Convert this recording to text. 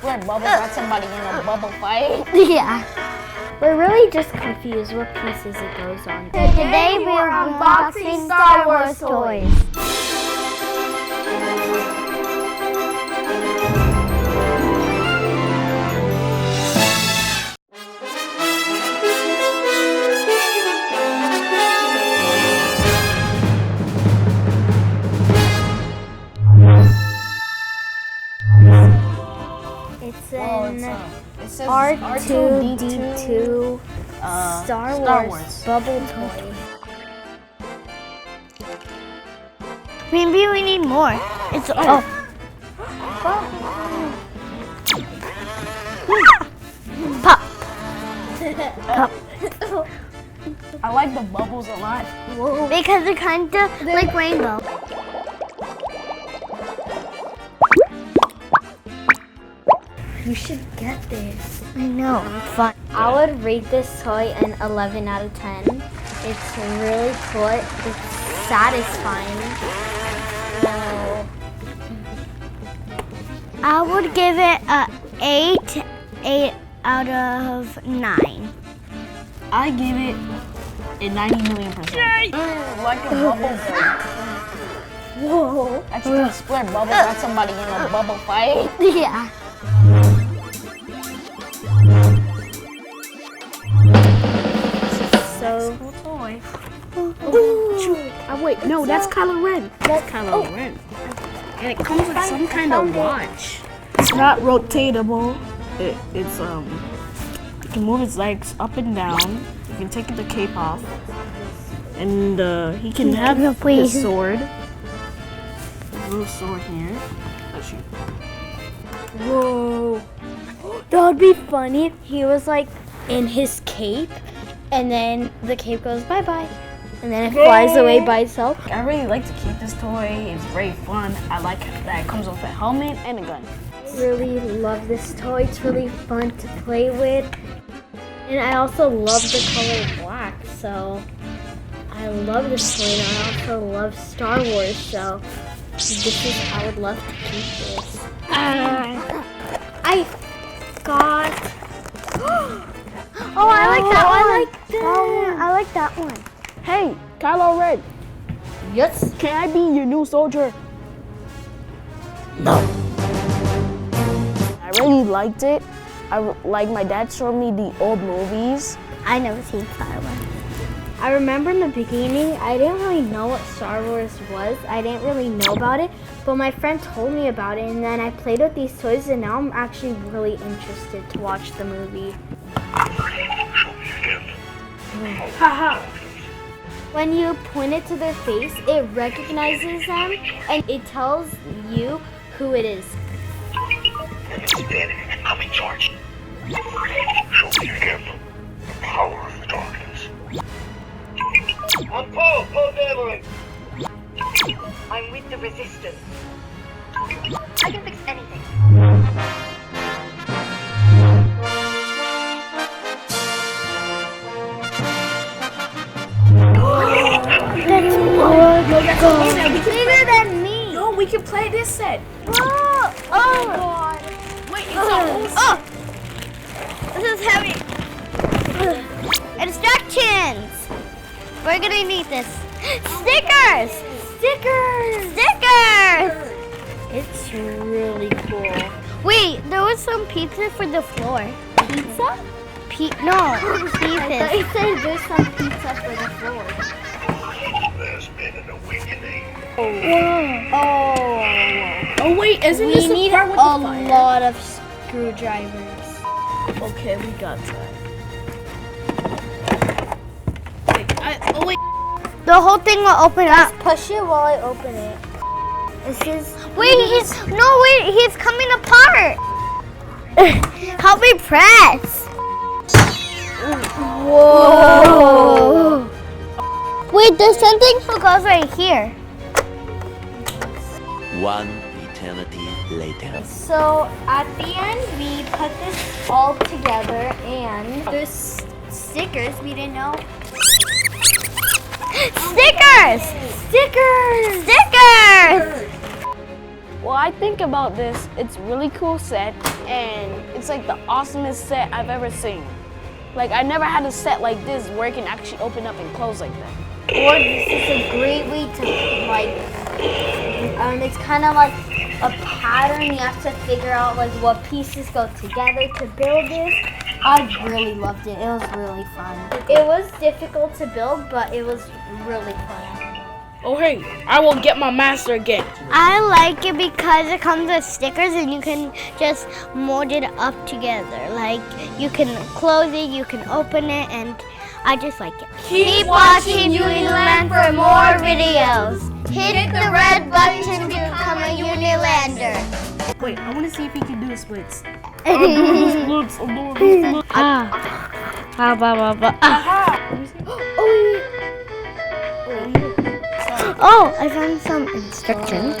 squirt bubbles at somebody in a bubble fight. Yeah. We're really just confused what pieces it goes on. Today we're unboxing Star Wars toys. It's an R2-D2 Star Wars bubble toy. Maybe we need more. It's Pop. Pop. I like the bubbles a lot. Because they're kind of like rainbow. You should get this. I know, it's fun. I would rate this toy an 11 out of 10. It's really cool. It's satisfying. I would give it a 8 out of 9. I give it a 90 million%. Like a bubble fight. Whoa. I think you squirt bubbles at somebody in a bubble fight. Yeah. So Cool toy. Oh wait, no, that's Kylo Ren. That's Kylo Ren. And it comes with some kind of watch. It's not rotatable. It's you can move his legs up and down. You can take the cape off, and he can have his sword. A little sword here. Let's shoot. whoa. That would be funny if he was like in his cape and then the cape goes bye-bye. And then it flies away by itself. I really like to keep this toy. It's very fun. I like that it comes with a helmet and a gun. Really love this toy. It's really fun to play with. And I also love the color black, so I love this toy, and I also love Star Wars, so this is how I would love to keep this. I got oh, I like that one. I like that one. Hey, Kylo Ren. Yes. Can I be your new soldier? No. I really liked it. Like my dad showed me the old movies. I never seen Star Wars. I remember in the beginning, I didn't really know what Star Wars was. I didn't really know about it, but my friend told me about it, and then I played with these toys, and now I'm actually really interested to watch the movie. Haha. When you point it to their face, it recognizes them, and it tells you who it is. I'm in charge. Show me again the power of the darkness. I'm Paul Dameron. I'm with the Resistance. I can fix anything. That's bigger than me. No, we can play this set. Oh God. Wait, it's a whole set. Oh, this is heavy. Instructions. We're gonna need this. Stickers. Stickers. It's really cool. Wait, there was some pizza for the floor. Pizza? No, pieces. It said there's some pizza for the floor. There's been an awakening. Oh wait, isn't We this the need part with a the fire? lot of screwdrivers. Okay, we got that. Wait, The whole thing will open up. Push it while I open it. This is. Wait, he's coming apart. Help me press. Whoa. Wait, there's something that goes right here. One eternity later. So at the end, we put this all together, and there's stickers we didn't know. Stickers! Stickers! Stickers! Well, I think about this, it's really cool set, and it's like the awesomest set I've ever seen. Like, I never had a set like this where it can actually open up and close like that. Or this is a great way to like, it's kind of like a pattern. You have to figure out like what pieces go together to build this. I really loved it. It was really fun. It was difficult to build, but it was really fun. Oh hey, I will get my master again. I like it because it comes with stickers and you can just mold it up together. Like you can close it, you can open it, and I just like it. Keep watching UniLand for more videos. Hit the red button to become a UniLander. Wait, I want to see if he can do the splits. Oh, I found some instructions.